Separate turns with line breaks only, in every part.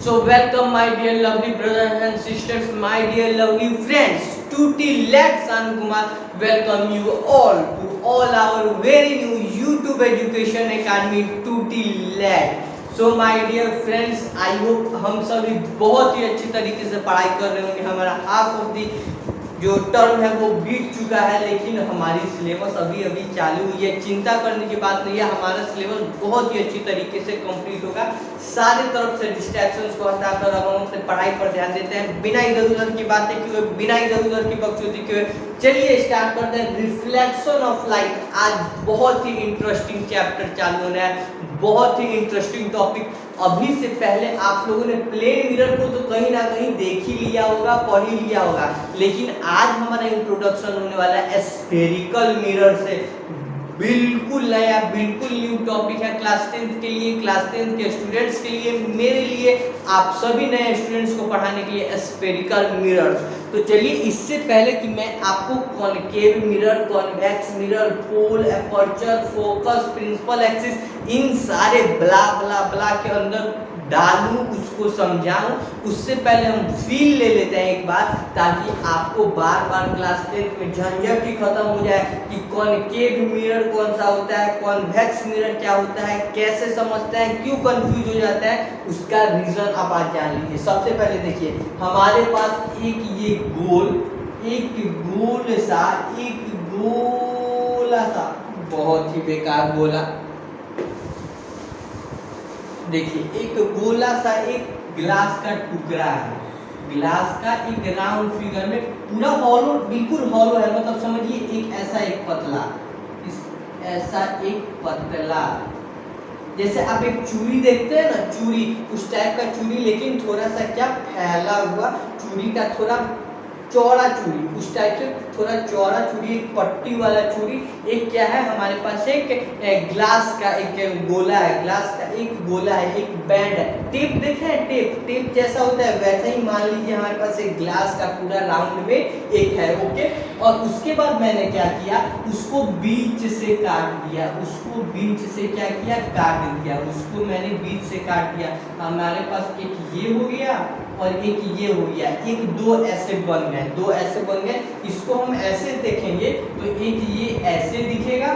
So welcome my dear lovely brothers and sisters, my dear lovely friends, to Let's Kumar. Welcome you all to all our very new YouTube Education Academy Tutti Let. So my dear friends, I hope हम सभी बहुत ही अच्छी तरीके से पढ़ाई कर रहे होंगे। हमारा हाफ ऑफ दी जो टर्म है वो बीत चुका है, लेकिन हमारी सिलेबस अभी अभी चालू हुई है। चिंता करने की बात नहीं है, हमारा सिलेबस बहुत ही अच्छी तरीके से कंप्लीट होगा। सारे तरफ से डिस्ट्रैक्शंस को हटाकर अब हम अपने पढ़ाई पर ध्यान देते हैं, बिना इधर उधर की बातें किए, बिना इधर उधर की बकचोदी किए। चलिए स्टार्ट करते हैं। रिफ्लेक्शन ऑफ लाइट, आज बहुत ही इंटरेस्टिंग चैप्टर चालू होना है, बहुत ही इंटरेस्टिंग टॉपिक। अभी से पहले आप लोगों ने प्लेन मिरर को तो कहीं ना कहीं देख ही लिया होगा, पढ़ ही लिया होगा, लेकिन आज हमारा इंट्रोडक्शन होने वाला है स्फेरिकल मिरर से। बिल्कुल नया, बिल्कुल न्यू टॉपिक है क्लास 10th के लिए, क्लास 10th के स्टूडेंट्स के लिए, मेरे लिए, आप सभी नए स्टूडेंट्स को पढ़ाने के लिए स्फेरिकल मिरर। तो चलिए, इससे पहले कि मैं आपको कॉनकेव मिरर, कॉन्वेक्स मिरर, पोल, एपर्चर, फोकस, प्रिंसिपल एक्सिस, इन सारे ब्ला ब्ला ब्ला के अंदर डालूं, उसको समझाऊं, उससे पहले हम फील ले लेते हैं एक बार, ताकि आपको बार बार क्लास 10th में झंझट ही खत्म हो जाए कि कॉनकेव मिरर कौन सा होता है, कॉन्वेक्स मिरर क्या होता है, कैसे समझते हैं, क्यों कंफ्यूज हो जाता है, उसका रीजन आप आज जान लीजिए। सबसे पहले देखिए, हमारे पास एक ये गोल, एक गोला सा, बहुत ही बेकार गोला, देखिए एक गोला सा एक ग्लास का टुकड़ा है, ग्लास का एक राउंड फिगर में पूरा हॉलो, बिल्कुल हॉलो है, मतलब समझिए एक ऐसा एक पतला, ऐसा एक पतला, जैसे आप एक चूड़ी देखते हैं ना, चूड़ी, उस टाइप का चूड़ी, लेकिन थोड़ा सा क्या फैला हुआ, चूड़ी का थोड़ा चौड़ा चूड़ी, उस टाइप से थोड़ा चौड़ा चूड़ी, एक पट्टी वाला चूड़ी। एक क्या है हमारे पास, एक ग्लास का एक गोला है, ग्लास का एक गोला है, एक बैंड है। टेप देखे हैं, टेप जैसा होता है वैसा ही मान लीजिए हमारे पास एक ग्लास का पूरा राउंड में एक है, ओके। और उसके बाद मैंने क्या किया, उसको बीच से काट दिया, उसको बीच से क्या किया, काट दिया, उसको मैंने बीच से काट दिया। हमारे पास एक ये हो गया और एक ये हो गया, एक दो ऐसे बन गए, दो ऐसे बन गए। इसको हम ऐसे देखेंगे तो एक ये ऐसे दिखेगा,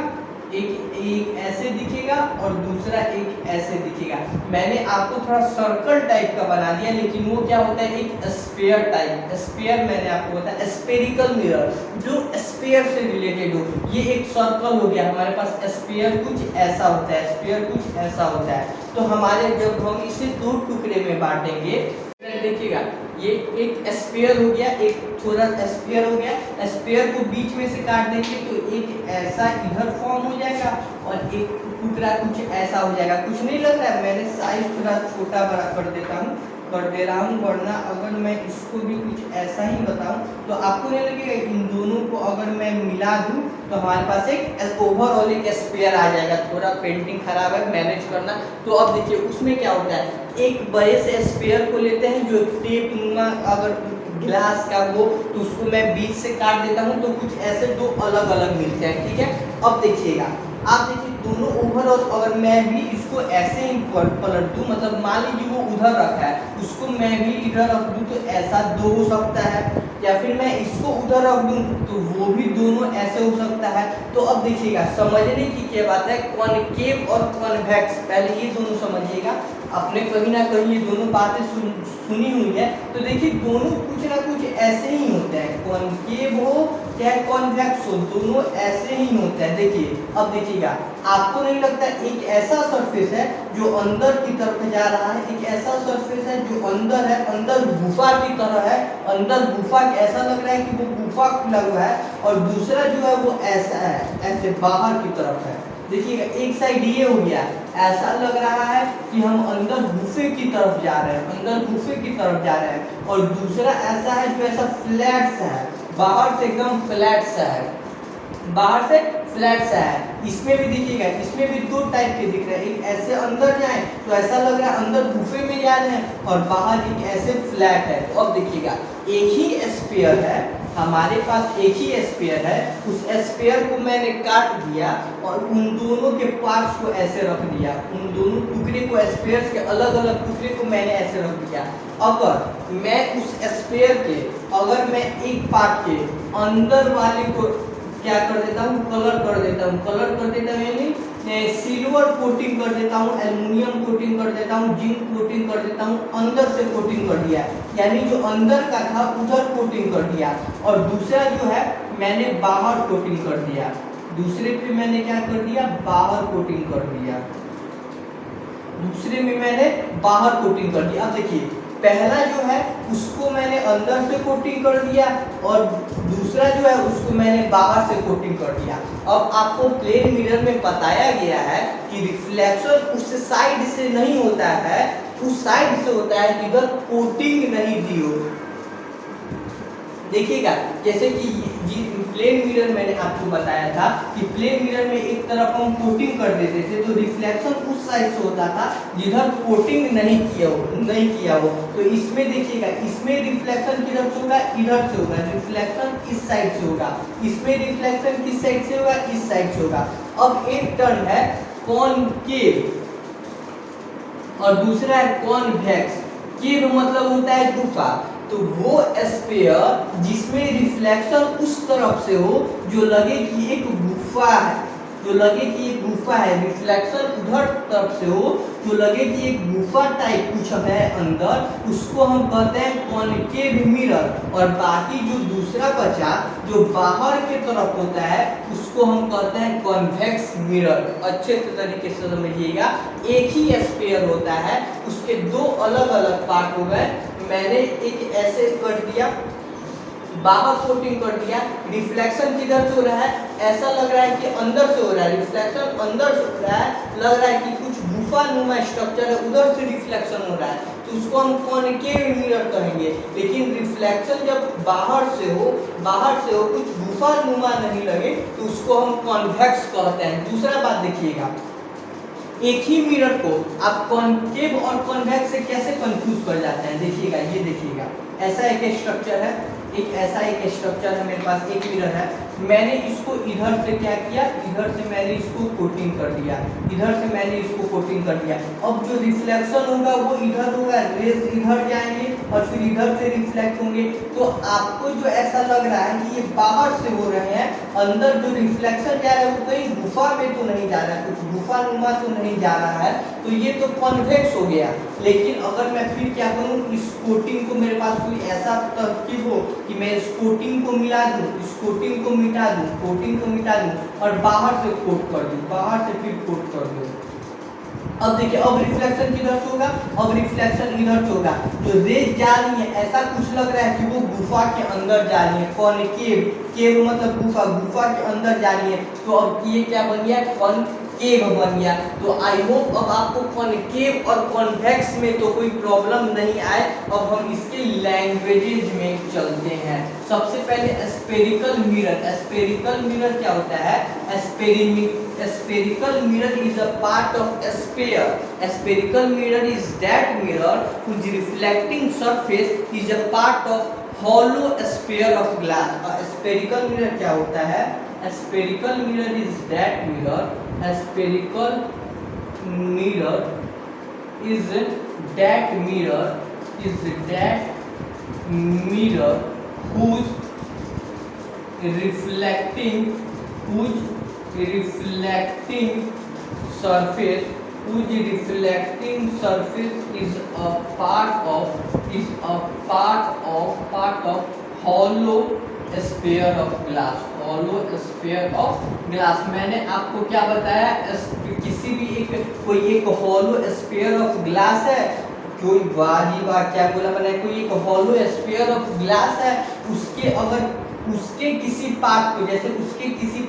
एक ऐसे दिखेगा और दूसरा एक ऐसे दिखेगा। मैंने आपको थोड़ा सर्कल टाइप का बना दिया, लेकिन वो क्या होता है, एक स्फीयर टाइप। स्फीयर मैंने आपको बताया, स्फेरिकल मिरर जो स्फीयर से रिलेटेड हो। ये एक सर्कल हो गया, हमारे पास स्फीयर कुछ ऐसा होता है, स्फीयर कुछ ऐसा होता है। तो हमारे जब हम इसे दो टुकड़े में बांटेंगे, देखिएगा ये एक स्फीयर हो गया, एक थोड़ा स्फीयर हो गया, स्फीयर को बीच में से काट देंगे तो एक ऐसा इधर फॉर्म हो जाएगा और एक टुकड़ा कुछ ऐसा हो जाएगा। कुछ नहीं लग रहा है, मैंने साइज थोड़ा छोटा बड़ा कर दे रहा हूँ, वरना अगर मैं इसको भी कुछ ऐसा ही बताऊं तो आपको नहीं लगेगा। इन दोनों को अगर मैं मिला दूं तो हमारे पास एक ओवरऑल एक स्फीयर आ जाएगा। थोड़ा पेंटिंग खराब है, मैनेज करना। तो अब देखिए उसमें क्या होता है, एक बड़े से स्फीयर को लेते हैं जो टेप नुमा, अगर ग्लास का वो, तो उसको मैं बीच से काट देता हूँ तो कुछ ऐसे दो अलग अलग मिलते हैं, ठीक है। अब देखिएगा, आप देखिए दोनों ओवरऑल, अगर मैं भी इसको ऐसे ही पलट दूं, मतलब मान लीजिए वो उधर रखा है, उसको मैं भी इधर रख दूं तो ऐसा दो हो सकता है, या फिर मैं इसको उधर रख दूं तो वो भी दोनों ऐसे हो सकता है। तो अब देखिएगा, समझने की क्या बात है, कॉनकेव और कॉन्वेक्स, पहले ये दोनों समझिएगा। आपने कहीं ना कहीं ये दोनों बातें सुनी हुई है, तो देखिए दोनों कुछ ना कुछ ऐसे ही होते हैं, कॉनकेव हो चाहे कॉन्वेक्स हो, दोनों ऐसे ही होते हैं। देखिए अब देखिएगा, आपको नहीं लगता एक ऐसा सरफेस है जो अंदर की तरफ जा रहा है, एक ऐसा सरफेस है जो अंदर है, अंदर गुफा की तरह है, अंदर गुफा ऐसा लग रहा है कि वो गुफा खुला हुआ है, और दूसरा जो है वो ऐसा है, ऐसे बाहर की तरफ है। देखिएगा एक साइड ये हो गया, ऐसा लग रहा है कि हम अंदर गुफे की तरफ जा रहे हैं, अंदर गुफे की तरफ जा रहे हैं, और दूसरा ऐसा है जो ऐसा फ्लैट सा है, बाहर से एकदम फ्लैट सा है, बाहर से फ्लैट सा है। इसमें भी देखिएगा, इसमें भी दो टाइप के दिख रहे हैं, एक ऐसे अंदर जाए तो ऐसा लग रहा है अंदर गुफे में जा रहे हैं, और बाहर एक ऐसे फ्लैट है। तो अब देखिएगा एक ही स्फीयर है, हमारे पास एक ही स्फीयर है, उस स्फीयर को मैंने काट दिया और उन दोनों के पार्ट्स को ऐसे रख दिया, उन दोनों टुकड़े को स्फीयर के अलग अलग टुकड़े को मैंने ऐसे रख दिया। अगर मैं उस स्फीयर के अगर मैं एक पार्ट के अंदर वाले को क्या कर देता हूँ, कलर कर देता हूँ यानी सिल्वर कोटिंग कर देता हूँ, एल्युमिनियम कोटिंग कर देता हूँ, जिंक कोटिंग कर देता हूँ, अंदर से कोटिंग कर दिया, यानी जो अंदर का था उधर कोटिंग कर दिया, और दूसरा जो है मैंने बाहर कोटिंग कर दिया, दूसरे पे मैंने क्या कर दिया, बाहर कोटिंग कर दिया, दूसरे में मैंने बाहर कोटिंग कर दिया। अब देखिए पहला जो है उसको मैंने अंदर से कोटिंग कर दिया और दूसरा जो है उसको मैंने बाहर से कोटिंग कर दिया। अब आपको प्लेन मिरर में बताया गया है कि रिफ्लेक्शन उस साइड से नहीं होता है, उस साइड से होता है जिधर कोटिंग नहीं दी हो। देखिएगा जैसे कि प्लेन मिरर मैंने आपको बताया था कि प्लेन मिरर में एक तरफ हम कोटिंग कर देते थे तो रिफ्लेक्शन उस साइड से होता था जिधर कोटिंग नहीं किया हो। तो इसमें देखिएगा, इसमें रिफ्लेक्शन किधर से होगा, इधर से होगा, रिफ्लेक्शन इस साइड से होगा, इसमें रिफ्लेक्शन किस साइड से होगा, इस साइड से होगा। अब एक टर्म है कॉनकेव और दूसरा है कॉन्वेक्स। केव मतलब होता है गुफा, तो वो स्फीयर जिसमें रिफ्लेक्शन उस तरफ से हो जो लगे कि एक गुफा है, जो लगे कि एक गुफा है, रिफ्लेक्शन उधर तरफ से हो जो लगे कि एक गुफा टाइप कुछ है अंदर, उसको हम कहते हैं कॉनकेव मिरर। और बाकी जो दूसरा बचा जो बाहर के तरफ होता है उसको हम कहते हैं कॉन्वेक्स मिरर। अच्छे तरीके से समझिएगा, एक ही स्फीयर होता है, उसके दो अलग अलग पार्ट हो गए। मैंने एक ऐसे कर दिया, बाहर कोटिंग कर दिया, रिफ्लेक्शन किधर से हो रहा है, ऐसा लग रहा है कि अंदर से हो रहा है, रिफ्लेक्शन अंदर से हो रहा है, लग रहा है कि कुछ गुफा नुमा स्ट्रक्चर है उधर से रिफ्लेक्शन हो रहा है, तो उसको हम कॉनकेव मिरर कहेंगे। लेकिन रिफ्लेक्शन जब बाहर से हो कुछ गुफा नुमा नहीं लगे तो उसको हम कॉन्वेक्स कहते हैं। दूसरा बात देखिएगा, एक ही मिरर को आप कॉनकेव और कॉन्वेक्स से कैसे कंफ्यूज कर जाते हैं। देखिएगा, ये देखिएगा, ऐसा एक स्ट्रक्चर है, ऐसा एक स्ट्रक्चर है, मेरे पास एक मिरर है, मैंने इसको इधर से क्या किया, इधर से मैंने इसको कोटिंग कर दिया, इधर से मैंने इसको कोटिंग कर दिया। अब जो रिफ्लेक्शन होगा वो इधर होगा, रेज इधर जाएंगे और फिर इधर से रिफ्लेक्ट होंगे। तो आपको जो ऐसा लग रहा है कि ये बाहर से हो रहे हैं, अंदर जो रिफ्लेक्शन जा रहा है वो कहीं गुफा में तो नहीं जा रहा है, कुछ गुफा नुमा तो नहीं जा रहा है, तो ये तो कॉन्वेक्स हो गया। लेकिन अगर मैं फिर क्या करूँ, इस कोटिंग को, मेरे पास कोई ऐसा तरकीब हो कि मैं इस कोटिंग को मिला दूं, इस कोटिंग को मिटा दूं, कोटिंग को मिटा दूं और बाहर से कोट कर दूं, बाहर से फिर कोट कर दूं। अब देखिए, अब रिफ्लेक्शन किधर से होगा, अब रिफ्लेक्शन इधर से होगा, जो रेज जा रही है ऐसा कुछ लग रहा है कि वो गुफा के अंदर जा रही है, कॉनकेव, केव मतलब गुफा, गुफा के अंदर जा रही है। तो अब ये क्या बन गया, कॉनकेव बन गया। तो आई होप अब आपको कॉनकेव और कॉन्वेक्स में तो कोई प्रॉब्लम नहीं आए। अब हम इसके लैंग्वेजेज में चलते हैं। सबसे पहले स्फेरिकल मिरर। स्फेरिकल मिरर क्या होता है, spherical mirror is a part of a sphere. A spherical mirror is that mirror whose reflecting surface is a part of hollow sphere of glass. A spherical mirror क्या होता है, a spherical mirror is that mirror, a spherical mirror is that mirror whose reflecting surface is a part of hollow sphere of glass. मैंने आपको क्या बताया, किसी भी कोई एक hollow sphere of glass है, कोई वाह क्या बोला मैंने, कोई एक hollow sphere of glass है, उसके अगर उसके किसी पार्ट को, जैसे उसके किसी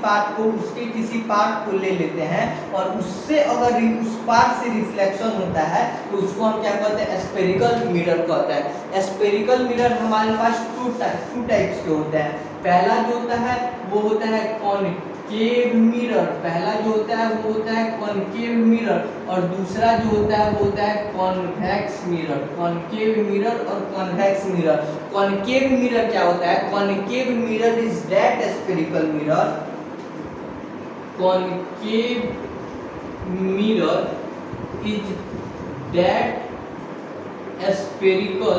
पार्ट को ले लेते हैं और उससे अगर उस पार्ट से रिफ्लेक्शन होता है तो उसको हम क्या कहते हैं, स्फेरिकल मिरर कहते हैं। स्फेरिकल मिरर हमारे पास टू टाइप्स के होते हैं। पहला जो होता है वो होता है कॉनकेव मिरर, पहला जो होता है वो होता है कॉनकेव मिरर और दूसरा जो होता है वो होता है कॉन्वेक्स मिरर। कॉनकेव मिरर और कॉन्वेक्स मिरर। कॉनकेव मिरर क्या होता है? Concave mirror is that spherical mirror, concave mirror is that spherical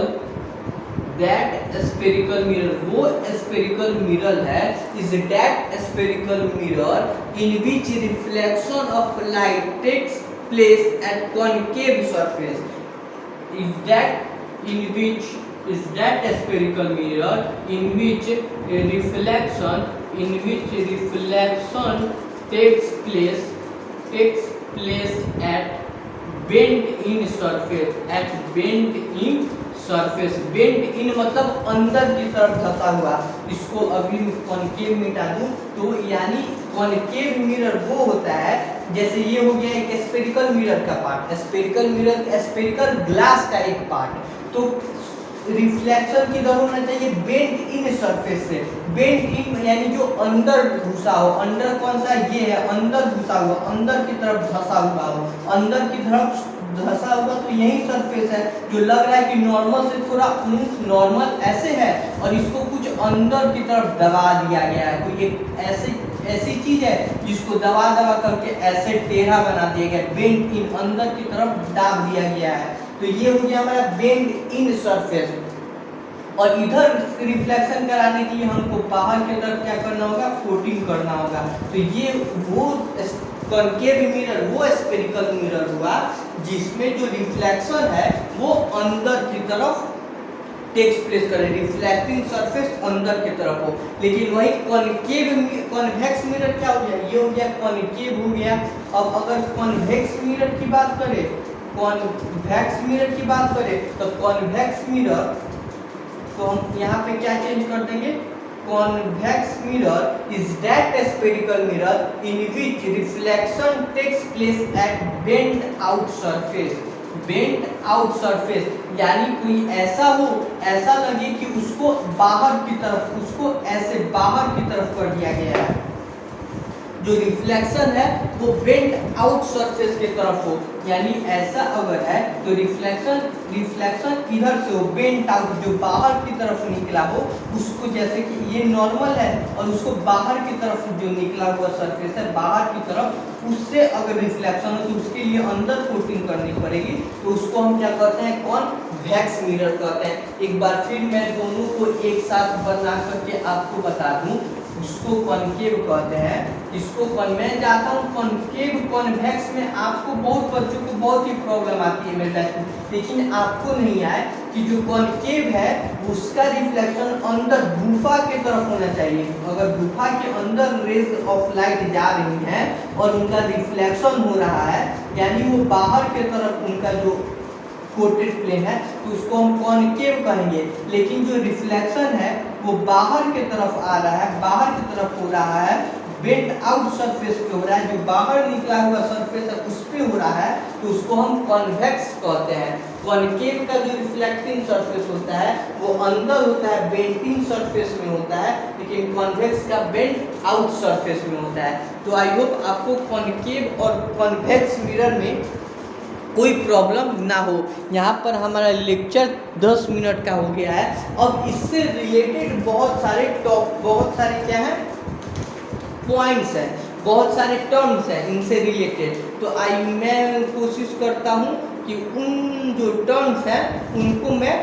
mirror, वो स्फेरिकल मिरर है, is that spherical mirror in which reflection of light takes place at concave surface, is that spherical mirror in which reflection takes place at bend in surface, bend in मतलब अंदर की तरफ धंसा हुआ। इसको अभी concave मिटा दूं तो यानी कॉनकेव मिरर वो होता है, जैसे ये हो गया एक स्फेरिकल मिरर का पार्ट, स्फेरिकल ग्लास का एक पार्ट, तो रिफ्लेक्शन किधर होना चाहिए? बेंड इन सरफेस से। बेंड इन यानी जो अंदर घुसा हो, अंदर कौन सा? ये है अंदर घुसा हुआ, अंदर की तरफ धंसा हुआ हो, अंदर की तरफ धंसा हुआ, तो यही सरफेस है जो लग रहा है कि नॉर्मल से थोड़ा नॉर्मल ऐसे है और इसको कुछ अंदर की तरफ दबा दिया गया है, कोई एक ऐसी चीज है जिसको दबा करके ऐसे टेढ़ा बना दिया गया, बेंड इन अंदर की तरफ दाब दिया गया है। तो ये हो गया हमारा बेंड इन सरफेस। और इधर रिफ्लेक्शन कराने के लिए हमको बाहर की तरफ क्या करना होगा? कोटिंग करना होगा। तो ये वो कॉनकेव मिरर, वो स्फेरिकल मिरर हुआ जिसमें जो रिफ्लेक्शन है वो अंदर की तरफ टेक्स प्लेस करे, रिफ्लेक्टिंग सरफेस अंदर की तरफ हो। लेकिन वही कॉन्वेक्स मिरर क्या हो गया? ये हो गया कॉनकेव हो गया। अब अगर कॉन्वेक्स मिरर की बात करें, कॉन्वेक्स मिरर की बात करें तो कॉन्वेक्स मिरर, तो हम यहाँ पे क्या चेंज कर देंगे? Convex mirror is that spherical mirror in which reflection takes place at bend out surface, bend out surface यानी कोई ऐसा हो, ऐसा लगे कि उसको बाहर की तरफ, उसको ऐसे बाहर की तरफ कर दिया गया है, जो रिफ्लेक्शन है वो बेंड आउट सरफेस की तरफ हो, यानी ऐसा अगर है तो रिफ्लेक्शन इधर से हो, बेंड आउट जो बाहर की तरफ निकला हो उसको, जैसे कि ये नॉर्मल है और उसको बाहर की तरफ जो निकला हुआ सरफेस है बाहर की तरफ, उससे अगर रिफ्लेक्शन हो तो उसके लिए अंदर कोटिंग करनी पड़ेगी, तो उसको हम क्या कहते हैं? कॉन्वेक्स मिरर कहते हैं। एक बार फिर मैं दोनों को एक साथ बना करके आपको बता दूं, उसको कॉनकेव कहते हैं, इसको मैं जाता हूँ कॉनकेव कॉन्वेक्स में। आपको बहुत बच्चों को बहुत ही प्रॉब्लम आती है मेरे बैच में, लेकिन आपको नहीं आए कि जो कॉनकेव है उसका रिफ्लेक्शन अंदर गुफा के तरफ होना चाहिए। अगर गुफा के अंदर रेज ऑफ लाइट जा रही हैं और उनका रिफ्लेक्शन हो रहा है, यानी वो बाहर के तरफ उनका जो कोटेड प्लेन है, तो उसको हम कॉनकेव कहेंगे। लेकिन जो रिफ्लेक्शन है वो बाहर की तरफ आ रहा है, बाहर की तरफ हो रहा है, बेंड आउट सरफेस पे हो रहा है, जो बाहर निकला हुआ सरफेस है उस पे हो रहा है, तो उसको हम कॉन्वेक्स कहते हैं। कॉनकेव का जो रिफ्लेक्टिंग सरफेस होता है वो अंदर होता है, बेंडिंग सरफेस में होता है, लेकिन कॉन्वेक्स का बेंड आउट सरफेस में होता है। तो आई होप आपको कॉनकेव और कॉन्वेक्स मिरर में कोई प्रॉब्लम ना हो। यहाँ पर हमारा लेक्चर 10 मिनट का हो गया है। अब इससे रिलेटेड बहुत सारे क्या है पॉइंट्स हैं, बहुत सारे टर्म्स हैं इनसे रिलेटेड। तो मैं कोशिश करता हूँ कि उन जो टर्म्स हैं उनको मैं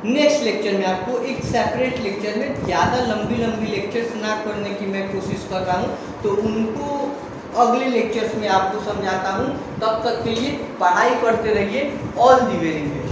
नेक्स्ट लेक्चर में आपको एक सेपरेट लेक्चर में, ज़्यादा लंबी लेक्चर्स ना करने की मैं कोशिश कर रहा हूँ, तो उनको अगले लेक्चर्स में आपको समझाता हूँ। तब तक के लिए पढ़ाई करते रहिए। All the very best.